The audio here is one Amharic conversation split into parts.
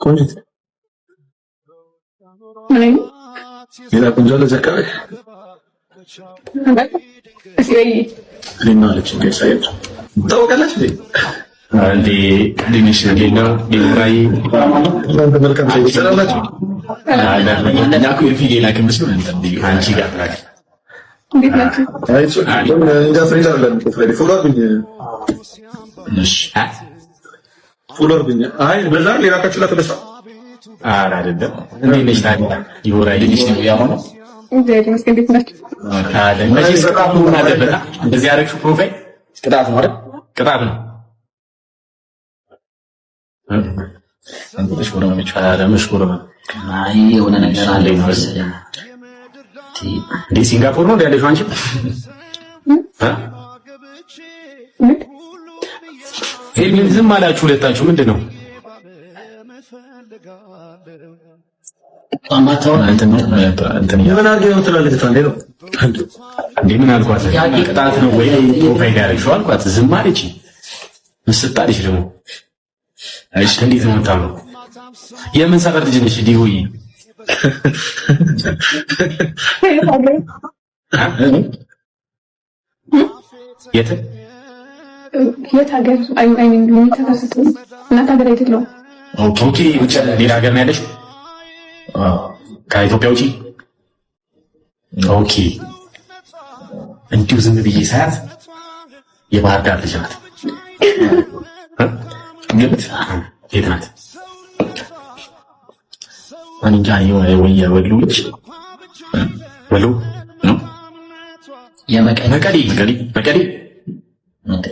ቆንጆ ምን ሌላ ቆንጆ ለዘካሪ እኔና አለች እንገሳየች ታውቃለች እንዴ ዲኒሽ ነው ዲራይ መልካም ሰላማችሁ ያኩ ይልፊ ላክ መስሎ አንቺ ጋር ታክ እንዴት ናችሁ? እንጃ ፍሬንድ አይደለም ፍሬንድ ፎሎወር ብኝ እሺ ፎሎወር ብኝ አይ በዛ ሌላ ካችላ ተበሳ አይደለም እንዴ ነሽ ታዲያ ይወራይ ልጅ ነው ያሆነው እንዴት ነው እንዴት ናችሁ? አይደለም መቼ ቅጣት ነው አለበታ እንደዚህ ያረግሽው ፕሮፋይል ቅጣት ነው አይደል? ቅጣት ነው አንተ ተሽወራ መቻላ መሽወራ አይ የሆነ ነገር አለ መሰለኝ እንዴ ሲንጋፖር ነው ያለሽው አንቺ ምን ዝም አላችሁ ሁለታችሁ ምንድነው አማታው እንትን ምን አድርገው ትላለች ታንዴ ነው እንዴ ምን አልኳት ቅጣት ነው ወይ ፕሮፋይል ያረግሽው አልኳት ዝም አለች መስጣልሽ ደግሞ አይሽ እንዴት ነው ታምሩ የምን ሰፈር ልጅ ነሽ ዲሆይ የት ሀገር አይ ሚን ተከሰተ እና ሀገር አይደለም ኦኬ ውጭ ሌላ ሀገር ነው ያለሽ ከኢትዮጵያ ውጪ ኦኬ እንዲሁ ዝም ብዬ ሳያት የባህር ዳር ልጅ ናት ግብት የት ናት አንጃ ወይ ወሎ ልጅ ወሎ ነው የመቀሌ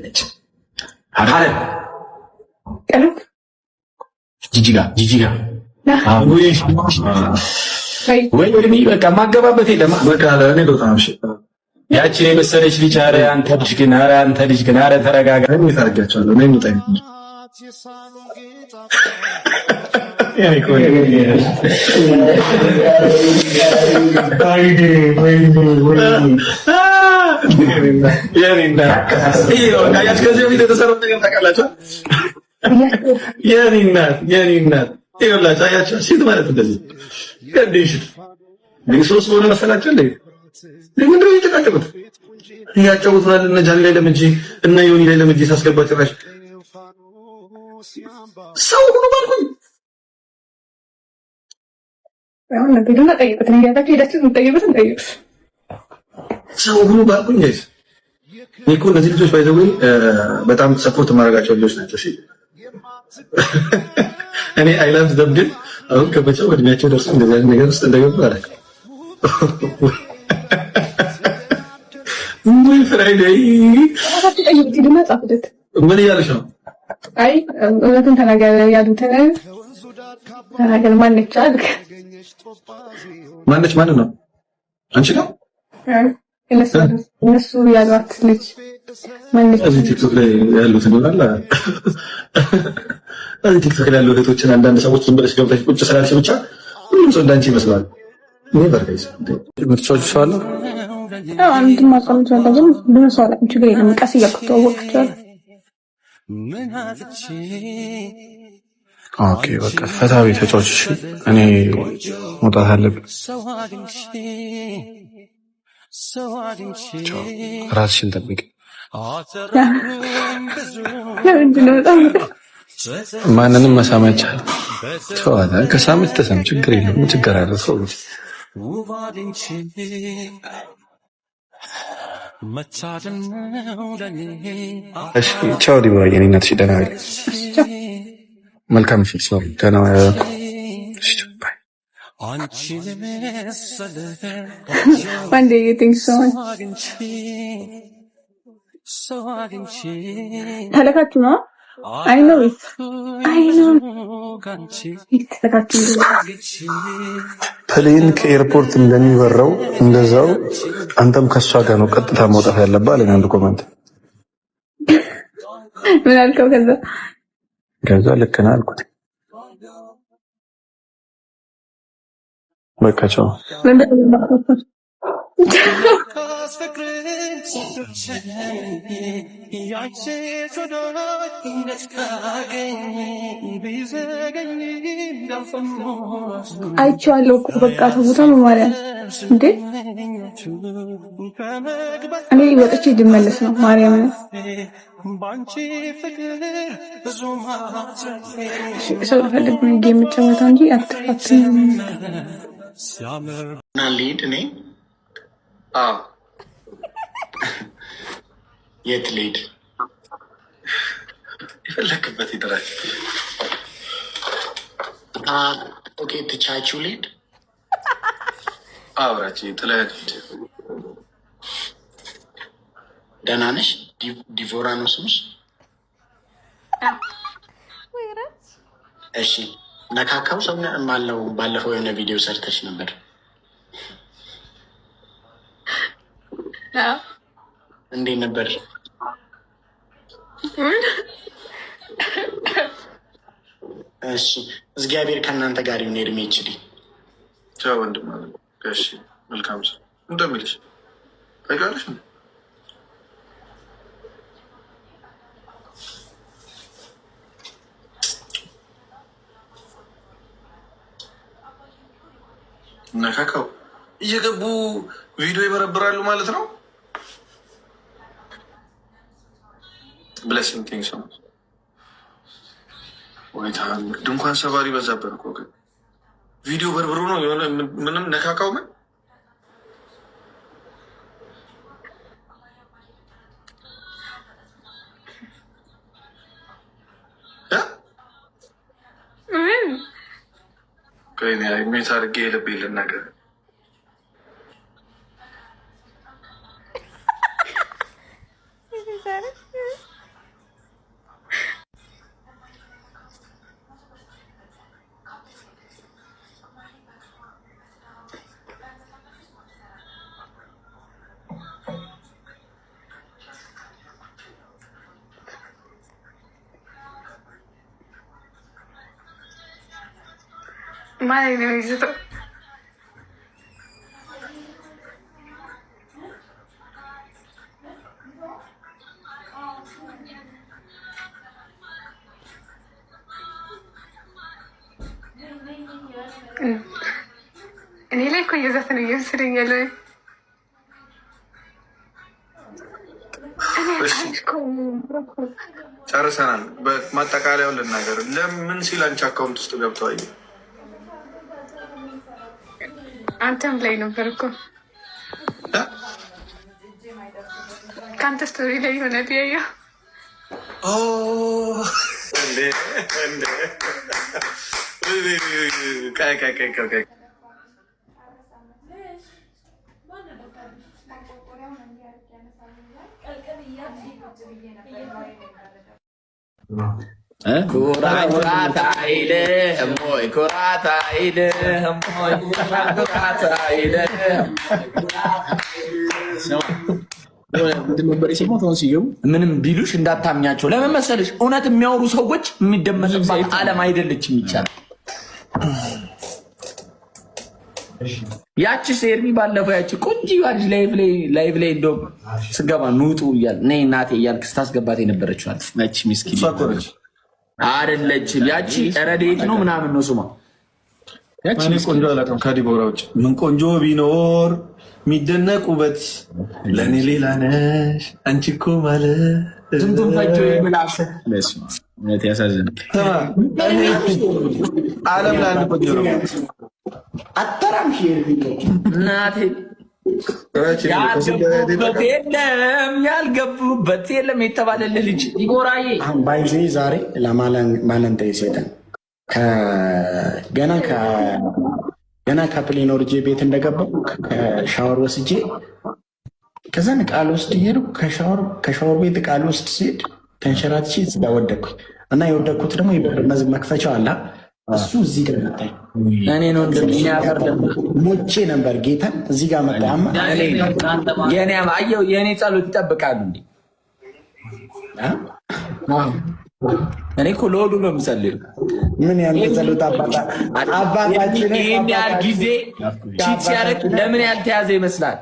ነች ሐረር ቀለብ ጂጂጋ ወይ ወድሚ በቃ ማገባበት የለም በቃ ለኔ ዶታምሽ ያቺን የመሰለች ልጅ ኧረ አንተ ልጅ ግን ኧረ ተረጋጋ እኔ ታርጋቻለሁ እኔ ምጣኝ ይኸውላችሁ አያችሁ ሴት ማለት እንደዚህ ከዲሽ ቢሶስ ሆነ መሰላችሁ እንዴ ምንድነው የተቃቀሉት ያጫውቱናል እነ ጃን ላይ ለምጂ እና ዮኒ ላይ ለምጂ ሳስገባ ጭራሽ ሰው ሁሉ ባልኩኝ አሁን እንደገና ጠይቁት እንዲያታችሁ ሄዳችሁ ጠይቁት ሰው ሁሉ ባልኩኝ ጋይስ እኮ እነዚህ ልጆች ባይዘው በጣም ሰፖርት ማድረጋቸው ልጆች ናቸው እሺ እኔ አይ ላቭ ዘም ግን አሁን ከመቼው እድሜያቸው ደርሶ እንደዚህ አይነት ነገር ውስጥ እንደገቡ አላውቅ ምን ፍራይዴይ አታችሁ ጠይቁት ሄዱና ጻፉት ምን እያለሽ ነው አይ እውነቱን ተናገር ያሉትን ተናገር ማነች አልክ ማነች ማለት ነው አንቺ ነው እነሱ ያሏት ልጅ ማነች እዚህ ቲክቶክ ላይ ያሉት እንደሆነ እዚህ ቲክቶክ ላይ ያሉ እህቶችን አንዳንድ ሰዎች ዝም ብለሽ ገብተሽ ቁጭ ስላልሽ ብቻ ሁሉም ሰው እንዳንቺ ይመስላል ኔቨር ጋይስ ምርጫዎች ሰዋለ አንድ ማቀም ይችላል ግን ብዙ ሰው ችግር የለም ቀስ እያልኩ ተወቅቻለሁ ኦኬ በቃ ፈታዊ ተጫዋች እኔ መውጣት አለብኝ ራስሽን ጠብቂ ማንንም መሳም አይቻልም ተዋታ ከሳምንት ተሰም ችግር የለም ችግር አለ ሰው እሺ ቻው ዲባ የኔ እናትሽ ደህና ነኝ መልካም ምሽት ሰው ደህና እሺ ባይ One day you think so much. ተለካችሁ ነው? I know it. ፕሌን ከኤርፖርት እንደሚበረው እንደዛው አንተም ከሷ ጋር ነው ቀጥታ መውጣት ያለብህ አለኝ አንድ ኮሜንት። ምን አልከው? ከዛ ልክ ነህ አልኩት። በቃ ቻው። አይቼዋለሁ እኮ በቃ ተውታ ማርያም እንዴ እኔ ወጥቼ ልመለስ ነው ማርያም ሰው ፈልግ ነው የምትጫወተው እንጂ አትፋትም እና ልሂድ እኔ የት ልሂድ የፈለክበት ይደራል ኦኬ ትቻችሁ ልሂድ አብራችሁ ጥለህ ደህና ነሽ ዲቮራ ነው ስምሽ እሺ ነካካው ሰው ማለው ባለፈው የሆነ ቪዲዮ ሰርተሽ ነበር እንዴት ነበር እሺ እግዚአብሔር ከእናንተ ጋር ይሁን እድሜ ይችላል ቻው ወንድም ማለት እሺ መልካም ሰው እንደምልሽ አይጋልሽ ነካካው እየገቡ ቪዲዮ ይበረብራሉ ማለት ነው ብለሽን ቲንክ ሰው ወይታ ድንኳን ሰባሪ በዛበት እኮ ግን ቪዲዮ በርብሮ ነው የሆነ ምንም ነካካው ምን ከኔ ሜት አድርጌ ልቤ ልናገር Madre mía, me hizo todo. እኔ ላይ እኮ እየዘፈነ እየመሰለኝ ያለ ጨርሰናል። በማጠቃለያው ልናገር ለምን ሲል አንቺ አካውንት ውስጥ ገብተዋል አንተም ላይ ነበር እኮ ከአንተ ስቶሪ ላይ የሆነ ቢያየው ኩራት አይልህም ወይ ኩራት አይልህም ወይ ኩራት አይልህም ምንም ቢሉሽ እንዳታምኛቸው። ለምን መሰለሽ? እውነት የሚያወሩ ሰዎች የሚደመጥባት ዓለም አይደለችም። ይቻላል ያቺ ሴርሚ ባለፈው ያቺ ቆንጆ ልጅ ላይቭ ላይ እንደውም ስገባ ኑጡ እያል ነይ እናቴ እያልክ ስታስገባት የነበረችው ነች። ምስኪን አይደለችም ያቺ ረዴት ነው ምናምን ነው ስሟ። ያቺ ቆንጆ አላውቅም ከዲቦራ ውጭ ምን ቆንጆ ቢኖር የሚደነቅ ውበት ለእኔ ሌላ ነሽ አንቺ እኮ ማለት ዝንቱን ፈጆ የምላስ ያሳዝናል። ዓለም ለአንድ ቆንጆ ነው። አተራም እናቴ ያልገቡበት የለም ያልገቡበት የለም የተባለልህ ልጅ ዲቦራዬ ባይዜ ዛሬ ለማለንተ ሴተን ገና ከፕሌን ወርጄ ቤት እንደገባው ከሻወር ወስጄ ከዛን ቃል ውስጥ ሄዱ። ከሻወር ቤት ቃል ውስጥ ሲሄድ ተንሸራትቼ እዚጋ ወደኩኝ እና የወደኩት ደግሞ የበር መክፈቻው አላ እሱ እዚህ ጋር መጣኝ። እኔ ነው ሞቼ ነበር ጌታን እዚህ ጋር መጣማ። የኔ ጸሎት ይጠብቃሉ እንዴ? እኔ እኮ ለወዱ ነው የምጸልየው። ምን ያህል ጸሎት አባታችን ይህን ያህል ጊዜ ቺት ሲያደርግ ለምን ያልተያዘ ይመስላል?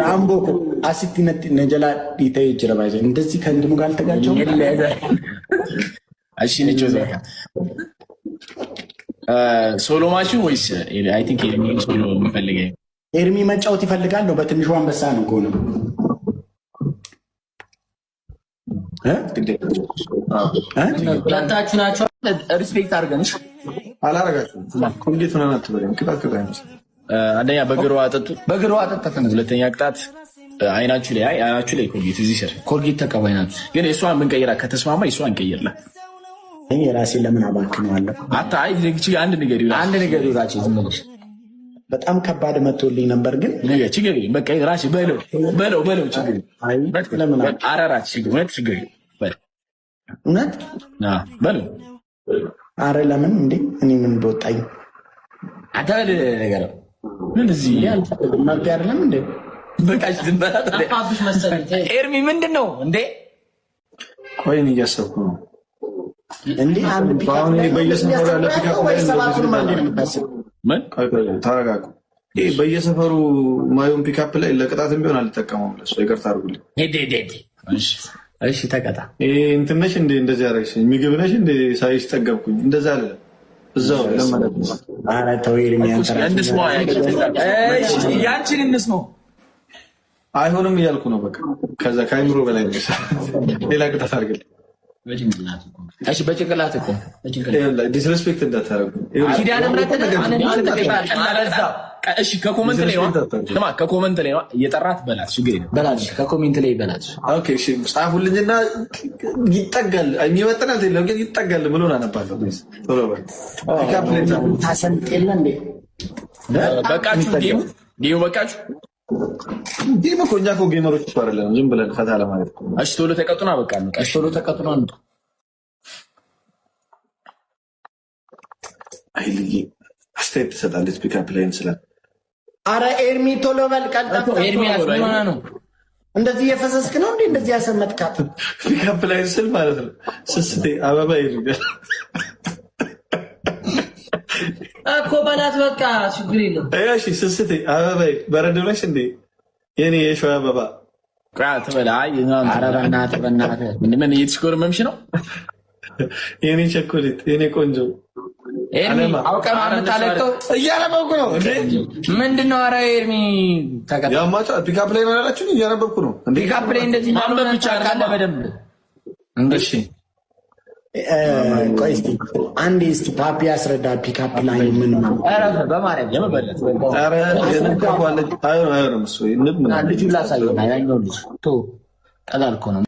አምቦ አሲቲ ነጀላ ዲተ ይችላል። እንደዚህ ከእንድሙ ጋር አልተጋጨው እሺ ንጮ ዘካ ሶሎ ማሽን ወይስ አይ ቲንክ ኤርሚ ሶሎ የሚፈልገኝ ኤርሚ መጫወት ይፈልጋል ነው። በትንሹ አንበሳ ነው ከሆነ ሁለታችሁ ናቸው። ሪስፔክት አድርገንሽ አላረጋችሁም። ኮንጌት ሆነን አትበለኝ። ቅጣት አንደኛ በግሮ አጠጡ፣ በግሮ አጠጣት። ሁለተኛ ቅጣት አይናችሁ ላይ ኮልጌት እዚህ ስር ኮልጌት ተቀባይ ናችሁ። ግን የእሷን ብንቀይራ ከተስማማ የእሷን እንቀይርላ። የራሴን ለምን አባክነዋለሁ? አንድ ነገር ይውላችሁ ዝም ብለሽ በጣም ከባድ መቶልኝ ነበር። ግን ችግር በቃ ራሽ በለው ችግር አራራት ችግር እውነት በለው። አረ ለምን እንዴ እኔ ምን በወጣኝ አታል ነገር ምን እዚህ መብት አይደለም እንዴ? በቃሽ ዝም በላ አባብሽ መሰለኝ። ኤርሚ ምንድን ነው እንዴ? ቆይን እያሰብኩ ነው እንዴ አንድ ፒካፕ ላይ በየሰፈሩ ያለ ፒካፕ ላይ ሰባቱን ማንዴ ነው የምታስብ? ምን ተረጋጉ። ይሄ በየሰፈሩ ማየውን ፒካፕ ላይ ለቅጣትም ቢሆን አልጠቀመውም። ለእሱ ይቅርታ አድርጉልኝ። እሺ ተቀጣ። ይሄ እንትን ነሽ እንዴ እንደዚህ አደረግሽኝ? ምግብ ነሽ እንዴ ሳይሽ ጠገብኩኝ? እንደዛ አለ እዛው ለማለት ነው። ኧረ ተው ያንቺን እንስማው። አይሆንም እያልኩ ነው። በቃ ከዛ ከአይምሮ በላይ ነው። ሌላ ቅጣት አድርግልኝ። በጭንቅላት እኮ ዲስሬስፔክት እንዳታረጉ። ከኮመንት ላይ እየጠራት በላት በላት ከኮሜንት ላይ በላት። ጻፉልኝና ይጠጋል የሚመጥናት የለም ግን ይጠጋል ብሎን አነባለሁ። ታሰምጥ የለ እንዴ? በቃችሁ ጌሙ በቃችሁ። ጌም እኮ እኛ እኮ ጌመሮች እኮ አይደለም ዝም ብለን ፈታ ለማለት እኮ። እሺ ቶሎ ተቀጡና በቃ ነው። እሺ ቶሎ ተቀጡና ነው። አይልዬ አስተያየት ትሰጣለች ፒካፕ ላይ እንስላል። አረ ኤርሚ ቶሎ በል ቀልጣፋ። ኤርሚ አስማና ነው እንደዚህ የፈሰስክ ነው እንዴ? እንደዚህ ያሰመጥካት ፒካፕ ላይ እንስል ማለት ነው። ስስቴ አበባ ይልጋል እኮ በላት በቃ ችግር የለም። እሺ ስስቴ አበባ በረዶ ነሽ እንዴ? የኔ የሸዋ አበባ ቃት በላ ኧረ በእናትህ ምን እየተሽኮረመምሽ ነው? የኔ ቸኮሌት የኔ ቆንጆ ኤርሚ አውቀህ የምታለቀው እያነበብኩ ነው እንዴ? ምንድነው? ኧረ ኤርሚ ተቀጣ። ያማጫ ፒካፕ ላይ ነው ያላችሁኝ? እያነበብኩ ነው እንዴ? ፒካፕ ላይ እንደዚህ ማንበብ ብቻ ካለ በደንብ እሺ። ቆይ እስኪ አንዴ እስኪ ፓፒ ያስረዳ። ፒካፕ ላይ ምን ነው? ኧረ በማርያም የመበለት ኧረ የነካዋለች አይሆንም እሱ ልጁ ላሳየው። ያኛው ልጅ ቶ ቀላል እኮ ነው።